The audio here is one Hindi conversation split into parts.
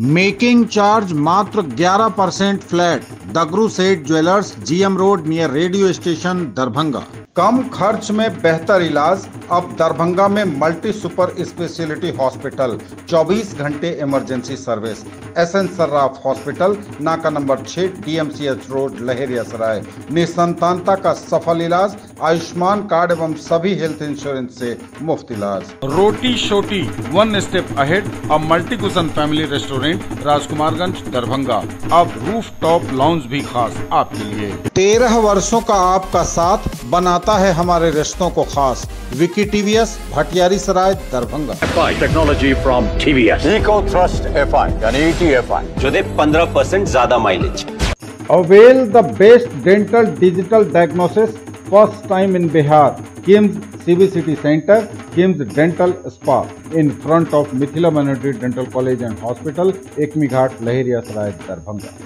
मेकिंग चार्ज मात्र 11% flat. Dagru Seth jewellers, GM road near radio station, Darbhanga. कम खर्च में बेहतर इलाज अब दरभंगा में मल्टी सुपर स्पेशलिटी हॉस्पिटल, 24 घंटे emergency service. SN Sarraf hospital, नाका नंबर 6, डीएमसीएच रोड, लहेरियासराय। निसंतानता का सफल इलाज, आयुष्मान कार्ड एवं सभी हेल्थ इंश्योरेंस से मुफ्त इलाज। रोटी शोटी, वन स्टेप अहेड, अब multi cushion family restaurant, Rajkumarganj, Darbhanga. अब रूफ टॉप लाउंज भी खास आपके लिए। 13 वर्षों का आपका साथ बनाता है हमारे रिश्तों को खास। Vicky TVS, Bhatiyari Sarai, Darbhanga. FI technology from TVS, eco thrust FI यानी ETFI जो दे 15% ज्यादा mileage. Avail the best dental digital diagnosis first time in Bihar. KIMS CBCT Center, KIMS Dental Spa in front of Mithila Minority Dental College and Hospital, Ekmi Ghat, Laheriasarai, Darbhanga.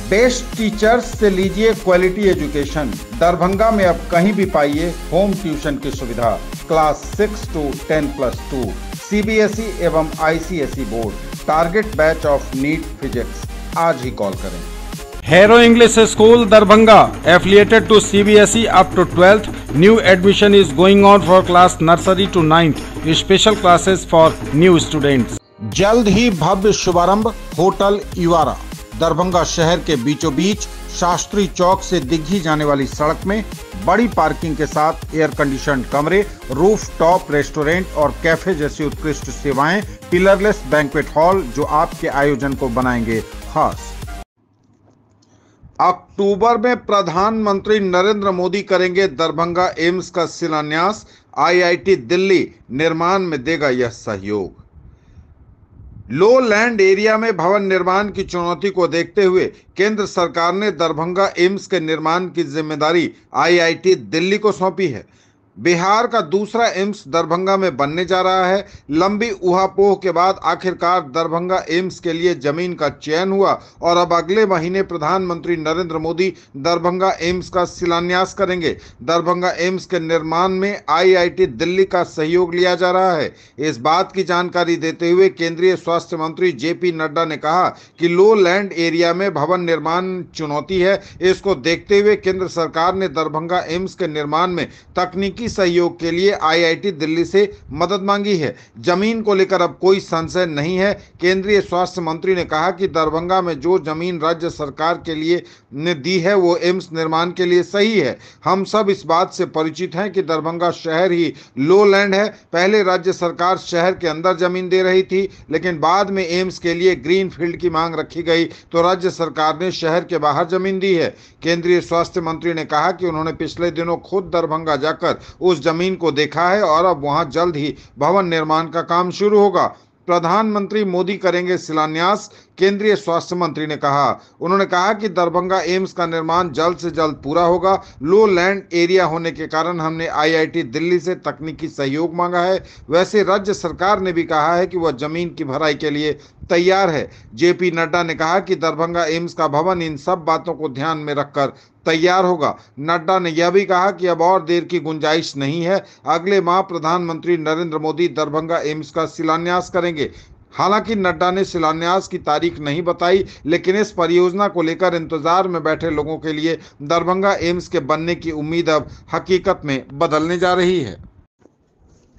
Best teachers से लीजिए क्वालिटी एजुकेशन। दरभंगा में अब कहीं भी पाइए होम ट्यूशन की सुविधा। क्लास 6 to 10+2, CBSE एवं ICSE बोर्ड। Target batch of NEET physics. आज ही कॉल करें। Hero English School, Darbhanga, affiliated to CBSE up to 12th. New admission is going on for class nursery to 9th. Special classes for new students. जल्द ही भव्य शुभारंभ होटल इवारा। दरभंगा शहर के बीचों बीच शास्त्री चौक से दिघी जाने वाली सड़क में बड़ी पार्किंग के साथ एयर कंडीशन कमरे, रूफ टॉप रेस्टोरेंट और कैफे जैसी उत्कृष्ट सेवाएं, पिलरलेस बैंक्वेट हॉल जो आपके आयोजन को बनाएंगे खास। अक्टूबर में प्रधानमंत्री नरेंद्र मोदी करेंगे दरभंगा एम्स का शिलान्यास। आईआईटी दिल्ली निर्माण में देगा यह सहयोग। लो लैंड एरिया में भवन निर्माण की चुनौती को देखते हुए केंद्र सरकार ने दरभंगा एम्स के निर्माण की जिम्मेदारी आईआईटी दिल्ली को सौंपी है। बिहार का दूसरा एम्स दरभंगा में बनने जा रहा है। लंबी उहापोह के बाद आखिरकार दरभंगा एम्स के लिए जमीन का चयन हुआ और अब अगले महीने प्रधानमंत्री नरेंद्र मोदी दरभंगा एम्स का शिलान्यास करेंगे। दरभंगा एम्स के निर्माण में आईआईटी दिल्ली का सहयोग लिया जा रहा है। इस बात की जानकारी देते हुए केंद्रीय स्वास्थ्य मंत्री जेपी नड्डा ने कहा कि लो लैंड एरिया में भवन निर्माण चुनौती है। इसको देखते हुए केंद्र सरकार ने दरभंगा एम्स के निर्माण में तकनीकी सहयोग के लिए आईआईटी दिल्ली से मदद मांगी है। जमीन को लेकर अब कोई संशय नहीं है। केंद्रीय स्वास्थ्य मंत्री ने कहा कि दरभंगा में जो जमीन राज्य सरकार के लिए ने दी है वो एम्स निर्माण के लिए सही है। हम सब इस बात से परिचित हैं कि दरभंगा शहर ही लो लैंड है। पहले राज्य सरकार शहर के अंदर जमीन दे रही थी, लेकिन बाद में एम्स के लिए ग्रीन फील्ड की मांग रखी गई तो राज्य सरकार ने शहर के बाहर जमीन दी है। केंद्रीय स्वास्थ्य मंत्री ने कहा कि उन्होंने पिछले दिनों खुद दरभंगा जाकर उस जमीन को देखा है और अब वहां जल्द ही भवन निर्माण का काम शुरू होगा। प्रधानमंत्री मोदी करेंगे शिलान्यास, केंद्रीय स्वास्थ्य मंत्री ने कहा। उन्होंने कहा कि दरभंगा एम्स का निर्माण जल्द से जल्द पूरा होगा। लो लैंड एरिया होने के कारण हमने आईआईटी दिल्ली से तकनीकी सहयोग मांगा है। वैसे राज्य सरकार ने भी कहा है कि वह जमीन की भराई के लिए तैयार है। जेपी नड्डा ने कहा कि दरभंगा एम्स का भवन इन सब बातों को ध्यान में रखकर तैयार होगा। नड्डा ने यह भी कहा कि अब और देर की गुंजाइश नहीं है। अगले माह प्रधानमंत्री नरेंद्र मोदी दरभंगा एम्स का शिलान्यास करेंगे। हालांकि नड्डा ने शिलान्यास की तारीख नहीं बताई, लेकिन इस परियोजना को लेकर इंतजार में बैठे लोगों के लिए दरभंगा एम्स के बनने की उम्मीद अब हकीकत में बदलने जा रही है।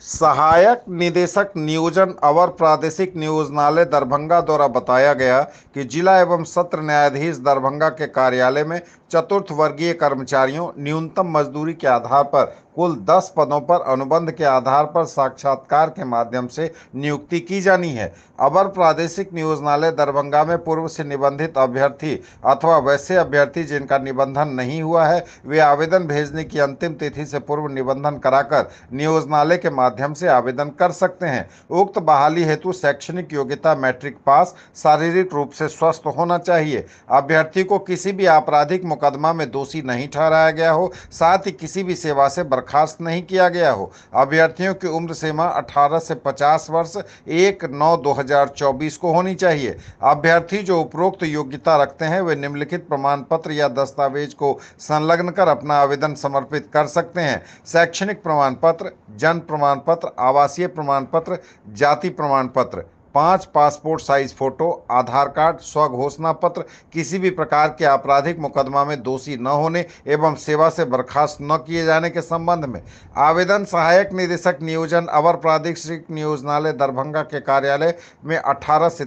सहायक निदेशक नियोजन अवर प्रादेशिक नियोजनालय दरभंगा द्वारा बताया गया कि जिला एवं सत्र न्यायाधीश दरभंगा के कार्यालय में चतुर्थ वर्गीय कर्मचारियों न्यूनतम मजदूरी के आधार पर कुल 10 पदों पर अनुबंध के आधार पर साक्षात्कार के माध्यम से नियुक्ति की जानी है। अवर प्रादेशिक नियोजनालय दरभंगा में पूर्व से निबंधित अभ्यर्थी अथवा वैसे अभ्यर्थी जिनका निबंधन नहीं हुआ है वे आवेदन भेजने की अंतिम तिथि से पूर्व निबंधन कराकर नियोजनालय के माध्यम से आवेदन कर सकते हैं। उक्त बहाली हेतु शैक्षणिक योग्यता मैट्रिक पास, शारीरिक रूप से स्वस्थ होना चाहिए। अभ्यर्थी को किसी भी आपराधिक मुकदमा में दोषी नहीं ठहराया गया हो, साथ ही किसी भी सेवा से बर्खास्त नहीं किया गया हो। अभ्यर्थियों की उम्र सीमा 18 से 50 वर्ष 1/9/2024 को होनी चाहिए। अभ्यर्थी जो उपरोक्त योग्यता रखते हैं वे निम्नलिखित प्रमाण पत्र या दस्तावेज को संलग्न कर अपना आवेदन समर्पित कर सकते हैं। शैक्षणिक प्रमाण पत्र, जन्म प्रमाण पत्र, आवासीय प्रमाण पत्र, जाति प्रमाण पत्र। 5 पासपोर्ट साइज फोटो, आधार कार्ड, स्वघोषणा पत्र, किसी भी प्रकार के आपराधिक मुकदमा में दोषी न होने एवं सेवा से बर्खास्त न किए जाने के संबंध में आवेदन सहायक निदेशक नियोजन अवर प्रादेशिक नियोजनालय दरभंगा के कार्यालय में 28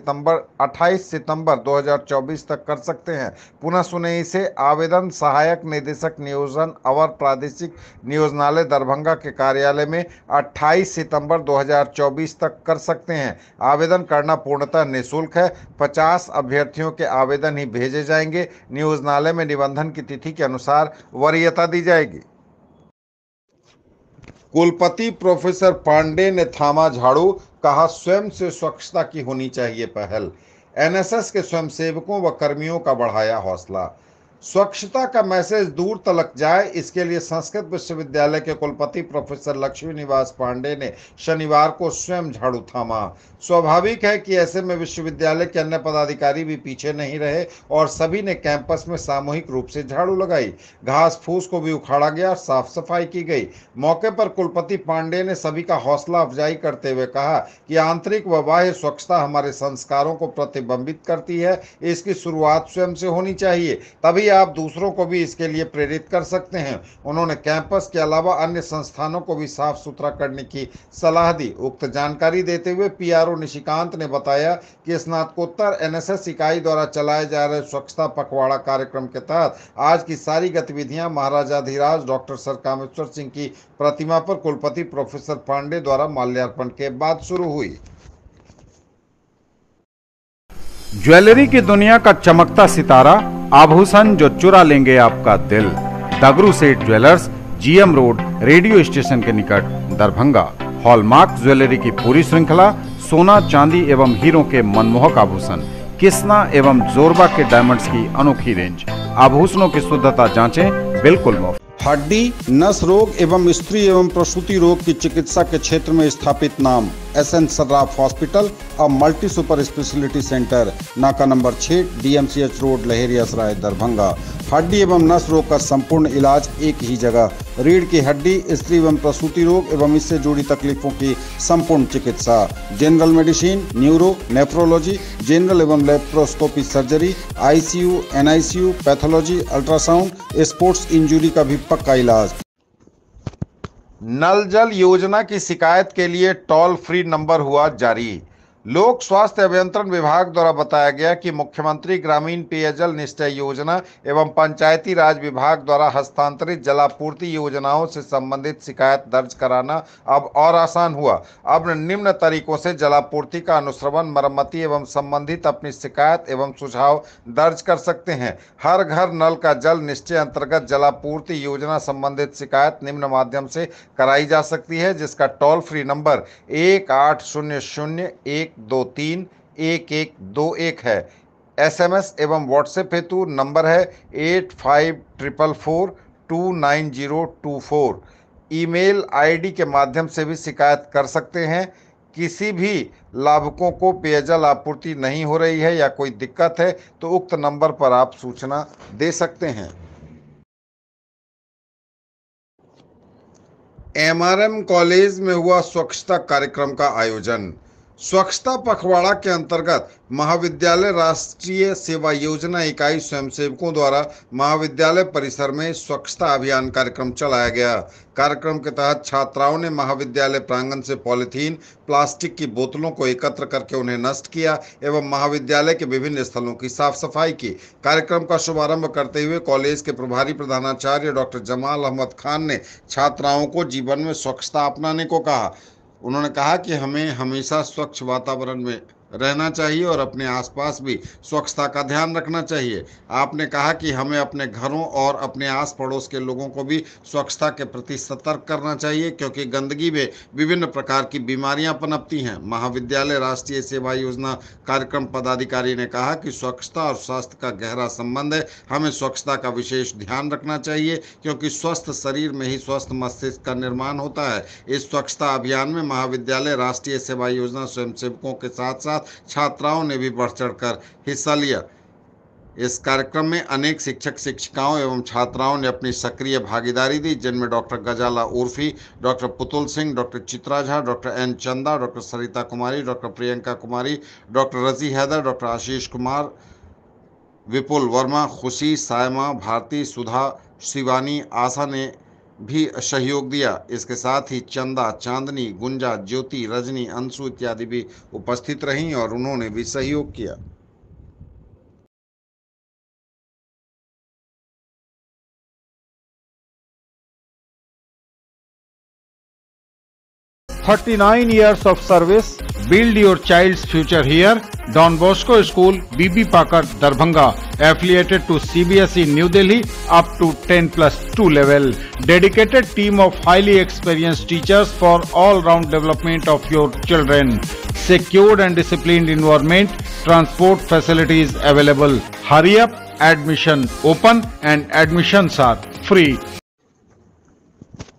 सितंबर 2024 तक कर सकते हैं। पुनः सुने इसे, आवेदन सहायक निदेशक नियोजन अवर प्रादेशिक नियोजनालय दरभंगा के कार्यालय में 28 सितंबर 2024 तक कर सकते हैं। आवेदन करना पूर्णतः निःशुल्क है। 50 अभ्यर्थियों के आवेदन ही भेजे जाएंगे। नियोजनालय में निबंधन की तिथि के अनुसार वरीयता दी जाएगी। कुलपति प्रोफेसर पांडे ने थामा झाड़ू, कहा स्वयं से स्वच्छता की होनी चाहिए पहल। एनएसएस के स्वयंसेवकों व कर्मियों का बढ़ाया हौसला। स्वच्छता का मैसेज दूर तक जाए, इसके लिए संस्कृत विश्वविद्यालय के कुलपति प्रोफेसर लक्ष्मी निवास पांडे ने शनिवार को स्वयं झाड़ू थामा। स्वाभाविक है कि ऐसे में विश्वविद्यालय के अन्य पदाधिकारी भी पीछे नहीं रहे और सभी ने कैंपस में सामूहिक रूप से झाड़ू लगाई। घास फूस को भी उखाड़ा गया, साफ सफाई की गई। मौके पर कुलपति पांडे ने सभी का हौसला अफजाई करते हुए कहा कि आंतरिक व बाह्य स्वच्छता हमारे संस्कारों को प्रतिबिंबित करती है। इसकी शुरुआत स्वयं से होनी चाहिए, तभी आप दूसरों को भी इसके लिए प्रेरित कर सकते हैं। उन्होंने कैंपस के अलावा अन्य संस्थानों को भी साफ सुथरा करने की सलाह दी। उक्त जानकारी देते हुए पीआरओ निशिकांत ने बताया कि स्नातकोत्तर एनएसएस इकाई द्वारा चलाए जा रहे स्वच्छता पखवाड़ा कार्यक्रम के तहत आज की सारी गतिविधियां महाराजाधिराज डॉक्टर सर कामेश्वर सिंह की प्रतिमा पर कुलपति प्रोफेसर पांडे द्वारा माल्यार्पण के बाद शुरू हुई। ज्वेलरी की दुनिया का चमकता सितारा, आभूषण जो चुरा लेंगे आपका दिल। दगरू Seth jewellers, GM road, radio station के निकट, दरभंगा। हॉलमार्क ज्वेलरी की पूरी श्रृंखला, सोना, चांदी एवं हीरों के मनमोहक आभूषण, किस्ना एवं जोरबा के डायमंड्स की अनोखी रेंज। आभूषणों की शुद्धता जांचें, बिल्कुल मुफ्त। हड्डी, नस रोग एवं स्त्री एवं प्रसूति रोग की चिकित्सा के क्षेत्र में स्थापित नाम SN सर्राफ हॉस्पिटल, अब मल्टी सुपर स्पेशलिटी सेंटर, नाका number 6, DMCH road, Laheriasarai, Darbhanga. हड्डी एवं नस रोग का संपूर्ण इलाज एक ही जगह। रीढ़ की हड्डी, स्त्री एवं प्रसूति रोग एवं इससे जुड़ी तकलीफों की संपूर्ण चिकित्सा। General medicine, neuro, nephrology, general एवं laparoscopy surgery, ICU, NICU, pathology, ultrasound, sports injury का भी पक्का इलाज। नल जल योजना की शिकायत के लिए टोल फ्री नंबर हुआ जारी। लोक स्वास्थ्य अभियंत्रण विभाग द्वारा बताया गया कि मुख्यमंत्री ग्रामीण पेयजल निश्चय योजना एवं पंचायती राज विभाग द्वारा हस्तांतरित जलापूर्ति योजनाओं से संबंधित शिकायत दर्ज कराना अब और आसान हुआ। अब निम्न तरीकों से जलापूर्ति का अनुश्रवण, मरम्मति एवं संबंधित अपनी शिकायत एवं सुझाव दर्ज कर सकते हैं। हर घर नल का जल निश्चय अंतर्गत जलापूर्ति योजना संबंधित शिकायत निम्न माध्यम से कराई जा सकती है, जिसका टोल फ्री नंबर 1800-123-1121 है। SMS एवं व्हाट्सएप हेतु नंबर है 8544429024। ईमेल ID के माध्यम से भी शिकायत कर सकते हैं। किसी भी लाभुकों को पेयजल आपूर्ति नहीं हो रही है या कोई दिक्कत है तो उक्त नंबर पर आप सूचना दे सकते हैं। MRM कॉलेज में हुआ स्वच्छता कार्यक्रम का आयोजन। स्वच्छता पखवाड़ा के अंतर्गत महाविद्यालय राष्ट्रीय सेवा योजना इकाई स्वयंसेवकों द्वारा महाविद्यालय परिसर में स्वच्छता अभियान कार्यक्रम चलाया गया। कार्यक्रम के तहत छात्राओं ने महाविद्यालय प्रांगण से पॉलीथीन, प्लास्टिक की बोतलों को एकत्र करके उन्हें नष्ट किया एवं महाविद्यालय के विभिन्न स्थलों की साफ सफाई की। कार्यक्रम का शुभारंभ करते हुए कॉलेज के प्रभारी प्रधानाचार्य डॉक्टर जमाल अहमद खान ने छात्राओं को जीवन में स्वच्छता अपनाने को कहा। उन्होंने कहा कि हमें हमेशा स्वच्छ वातावरण में रहना चाहिए और अपने आसपास भी स्वच्छता का ध्यान रखना चाहिए। आपने कहा कि हमें अपने घरों और अपने आस पड़ोस के लोगों को भी स्वच्छता के प्रति सतर्क करना चाहिए, क्योंकि गंदगी में विभिन्न प्रकार की बीमारियां पनपती हैं। महाविद्यालय राष्ट्रीय सेवा योजना कार्यक्रम पदाधिकारी ने कहा कि स्वच्छता और स्वास्थ्य का गहरा संबंध है। हमें स्वच्छता का विशेष ध्यान रखना चाहिए, क्योंकि स्वस्थ शरीर में ही स्वस्थ मस्तिष्क का निर्माण होता है। इस स्वच्छता अभियान में महाविद्यालय राष्ट्रीय सेवा योजना स्वयंसेवकों के साथ साथ छात्राओं ने भी बढ़ चढ़कर हिस्सा लिया। इस कार्यक्रम में अनेक शिक्षक शिक्षिकाओं एवं छात्राओं ने अपनी सक्रिय भागीदारी दी, जिनमें doctor Gazala Urfi, doctor Putul Singh, doctor Chitra Jha, doctor N Chanda, doctor Sarita Kumari, doctor Priyanka Kumari, doctor Razi Haider, doctor Ashish Kumar, Vipul Verma, Khushi, Saima, Bharti, सुधा, शिवानी, आशा ने भी सहयोग दिया। इसके साथ ही चंदा, चांदनी, गुंजा, ज्योति, रजनी, अंशु इत्यादि भी उपस्थित रहीं और उन्होंने भी सहयोग किया। "39 years of service, build your child's future here." Don Bosco School, BB Pakar, Darbhanga, affiliated to CBSE New Delhi up to 10+2 level. Dedicated team of highly experienced teachers for all-round development of your children. Secured and disciplined environment, transport facilities available. Hurry up, admission open and admissions are free.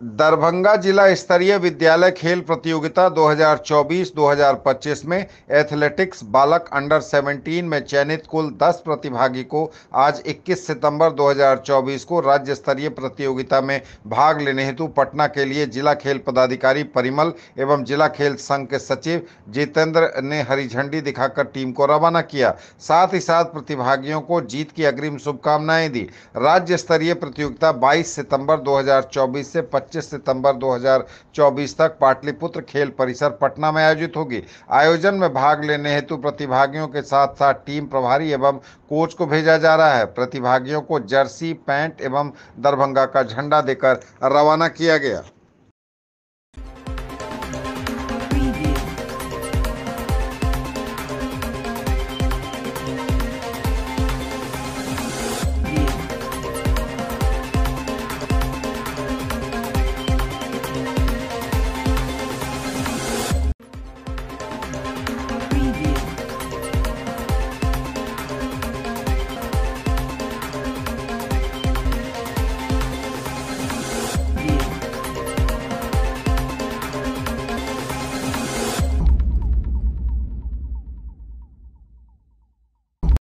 Darbhanga जिला स्तरीय विद्यालय खेल प्रतियोगिता 2024-2025 में एथलेटिक्स बालक अंडर 17 में चयनित कुल 10 प्रतिभागी को आज 21 सितंबर 2024 को राज्य स्तरीय प्रतियोगिता में भाग लेने हेतु पटना के लिए जिला खेल पदाधिकारी परिमल एवं जिला खेल संघ के सचिव जितेंद्र ने हरी झंडी दिखाकर टीम को रवाना किया। साथ ही साथ प्रतिभागियों को जीत की अग्रिम शुभकामनाएं दी। राज्य स्तरीय प्रतियोगिता 22 सितंबर 2024 से 25 सितंबर 2024 तक पाटलिपुत्र खेल परिसर पटना में आयोजित होगी। आयोजन में भाग लेने हेतु प्रतिभागियों के साथ साथ टीम प्रभारी एवं कोच को भेजा जा रहा है। प्रतिभागियों को जर्सी, पैंट एवं दरभंगा का झंडा देकर रवाना किया गया।